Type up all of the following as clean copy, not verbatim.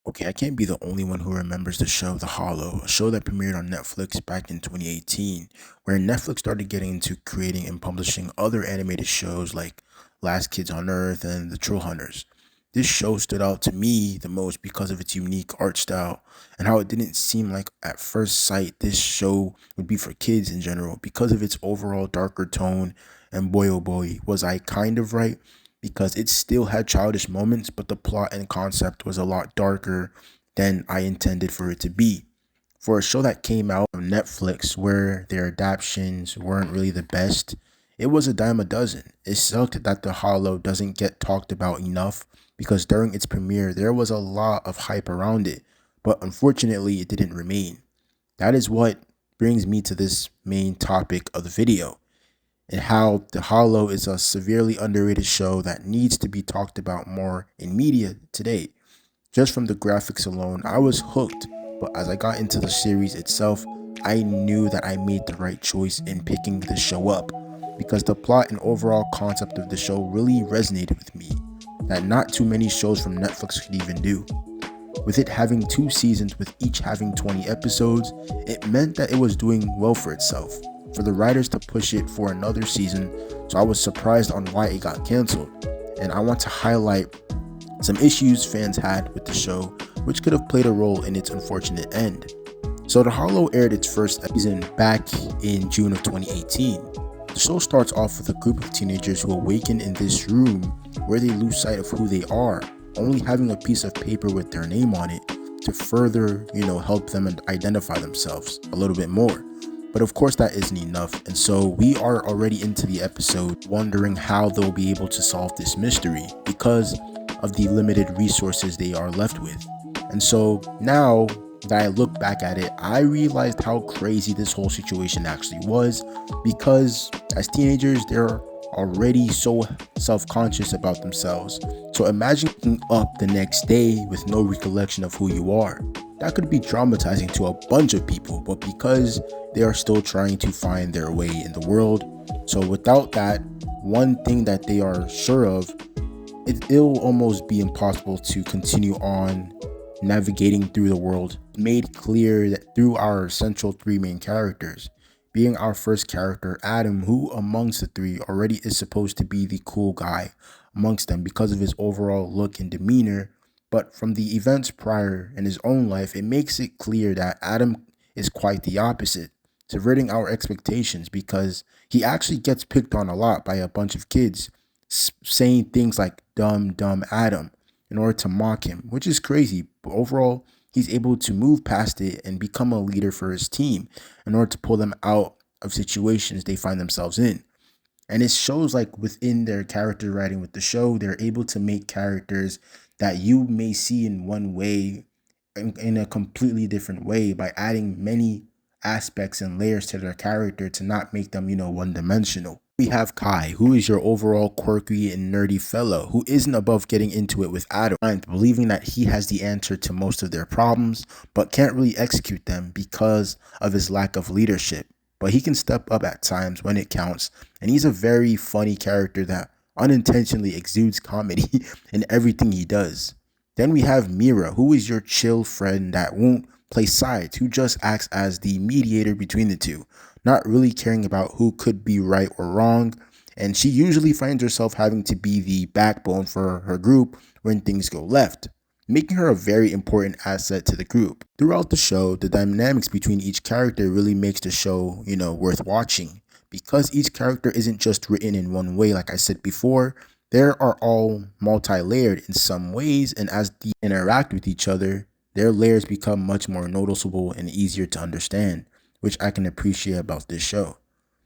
Okay, I can't be the only one who remembers the show The Hollow, a show that premiered on Netflix back in 2018, where Netflix started getting into creating and publishing other animated shows like Last Kids on Earth and The Troll Hunters. This show stood out to me the most because of its unique art style and how it didn't seem like at first sight this show would be for kids in general because of its overall darker tone. And boy oh boy, was I kind of right, because it still had childish moments, but the plot and concept was a lot darker than I intended for it to be. For a show that came out on Netflix where their adaptations weren't really the best, it was a dime a dozen. It sucked that The Hollow doesn't get talked about enough because during its premiere there was a lot of hype around it, but unfortunately it didn't remain. That is what brings me to this main topic of the video and how The Hollow is a severely underrated show that needs to be talked about more in media today. Just from the graphics alone, I was hooked, but as I got into the series itself, I knew that I made the right choice in picking the show up because the plot and overall concept of the show really resonated with me, that not too many shows from Netflix could even do. With it having 2 seasons with each having 20 episodes, it meant that it was doing well for itself. For the writers to push it for another season, so I was surprised on why it got cancelled. And I want to highlight some issues fans had with the show, which could have played a role in its unfortunate end. So The Hollow aired its first season back in June of 2018. The show starts off with a group of teenagers who awaken in this room where they lose sight of who they are, only having a piece of paper with their name on it to further, help them identify themselves a little bit more. But of course that isn't enough, and so we are already into the episode wondering how they'll be able to solve this mystery because of the limited resources they are left with. And so now that I look back at it, I realized how crazy this whole situation actually was, because as teenagers they're already so self-conscious about themselves. So imagine waking up the next day with no recollection of who you are. That could be traumatizing to a bunch of people, but because they are still trying to find their way in the world, so without that one thing that they are sure of, it'll almost be impossible to continue on navigating through the world. Made clear that through our central three main characters, being our first character, Adam, who amongst the three already is supposed to be the cool guy amongst them because of his overall look and demeanor, but from the events prior in his own life, it makes it clear that Adam is quite the opposite, subverting our expectations because he actually gets picked on a lot by a bunch of kids, saying things like dumb Adam in order to mock him, which is crazy. But overall, he's able to move past it and become a leader for his team in order to pull them out of situations they find themselves in. And it shows like within their character writing with the show, they're able to make characters that you may see in one way in a completely different way by adding many aspects and layers to their character to not make them, one dimensional. We have Kai, who is your overall quirky and nerdy fellow who isn't above getting into it with Adam, believing that he has the answer to most of their problems, but can't really execute them because of his lack of leadership. But he can step up at times when it counts, and he's a very funny character that unintentionally exudes comedy in everything he does. Then we have Mira, who is your chill friend that won't play sides, who just acts as the mediator between the two, not really caring about who could be right or wrong. And she usually finds herself having to be the backbone for her group when things go left, making her a very important asset to the group. Throughout the show, the dynamics between each character really makes the show, worth watching. Because each character isn't just written in one way, like I said before, they are all multi-layered in some ways, and as they interact with each other, their layers become much more noticeable and easier to understand, which I can appreciate about this show.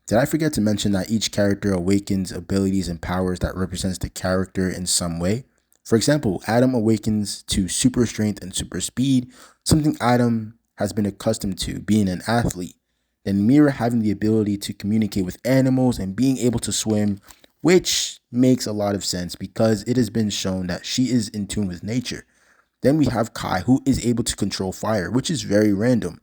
Did I forget to mention that each character awakens abilities and powers that represents the character in some way? For example, Adam awakens to super strength and super speed, something Adam has been accustomed to being an athlete. Then Mira having the ability to communicate with animals and being able to swim, which makes a lot of sense because it has been shown that she is in tune with nature. Then we have Kai, who is able to control fire, which is very random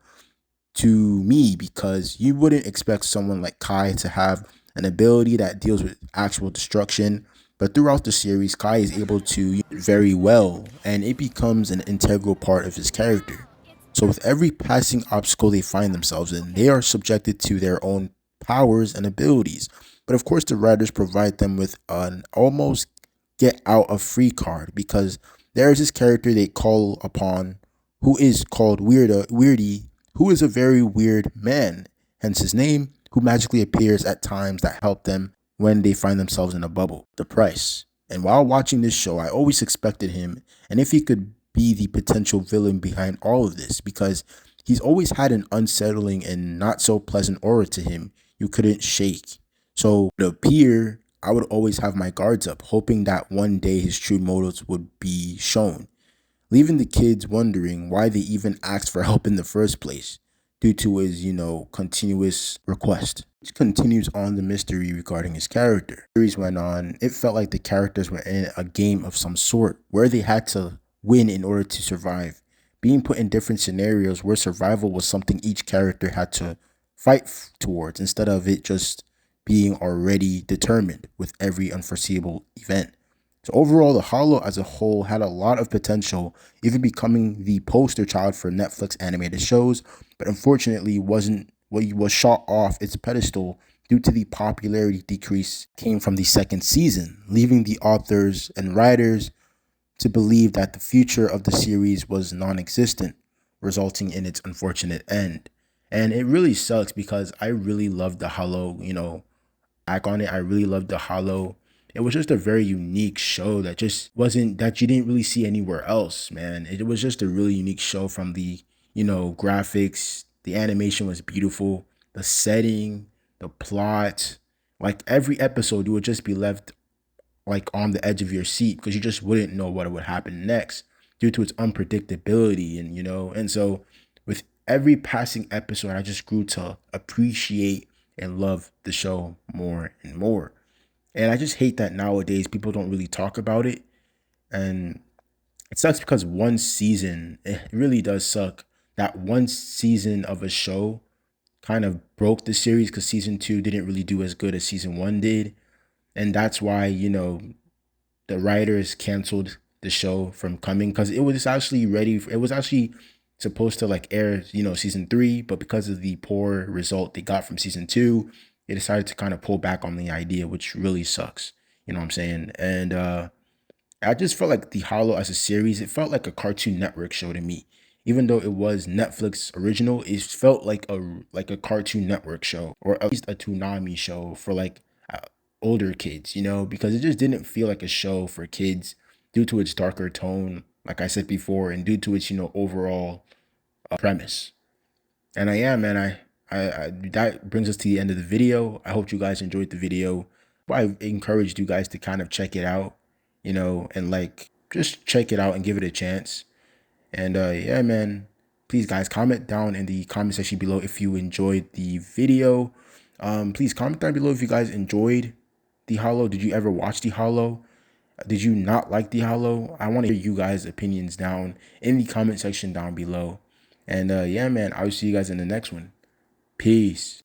to me because you wouldn't expect someone like Kai to have an ability that deals with actual destruction, But throughout the series, Kai is able to very well, and it becomes an integral part of his character. So with every passing obstacle they find themselves in, they are subjected to their own powers and abilities. But of course, the writers provide them with an almost get out of free card, because there is this character they call upon who is called Weirdy, who is a very weird man, hence his name, who magically appears at times that help them when they find themselves in a bubble. The price. And while watching this show, I always expected him, and if he could be the potential villain behind all of this, because he's always had an unsettling and not so pleasant aura to him you couldn't shake. So it appear I would always have my guards up, hoping that one day his true motives would be shown, leaving the kids wondering why they even asked for help in the first place due to his, continuous request. It continues on the mystery regarding his character. The series went on, it felt like the characters were in a game of some sort where they had to win in order to survive, being put in different scenarios where survival was something each character had to fight towards instead of it just being already determined with every unforeseeable event. So overall, The Hollow as a whole had a lot of potential, even becoming the poster child for Netflix animated shows, but unfortunately was shot off its pedestal due to the popularity decrease came from the second season, leaving the authors and writers to believe that the future of the series was non-existent, resulting in its unfortunate end. And it really sucks because I really loved The Hollow, back on it. I really loved The Hollow. It was just a very unique show that just wasn't that you didn't really see anywhere else, man. It was just a really unique show from the, graphics, the animation was beautiful, the setting, the plot. Like every episode, you would just be left like on the edge of your seat because you just wouldn't know what would happen next due to its unpredictability, and so with every passing episode I just grew to appreciate and love the show more and more. And I just hate that nowadays people don't really talk about it. And it sucks because one season, it really does suck that one season of a show kind of broke the series because season two didn't really do as good as season one did. And that's why, the writers canceled the show from coming because it was actually it was actually supposed to like air, season three, but because of the poor result they got from season two, they decided to kind of pull back on the idea, which really sucks. You know what I'm saying? And I just felt like The Hollow as a series, it felt like a Cartoon Network show to me. Even though it was Netflix original, it felt like a Cartoon Network show, or at least a Toonami show for like uh, older kids, because it just didn't feel like a show for kids due to its darker tone, like I said before, and due to its, overall premise. And man, I that brings us to the end of the video. I hope you guys enjoyed the video. I encouraged you guys to kind of check it out, and like just check it out and give it a chance. And yeah, man, please guys comment down in the comment section below if you enjoyed the video. Please comment down below if you guys enjoyed The Hollow. Did you ever watch The Hollow? Did you not like The Hollow? I want to hear you guys' opinions down in the comment section down below. And yeah, man, I'll see you guys in the next one. Peace.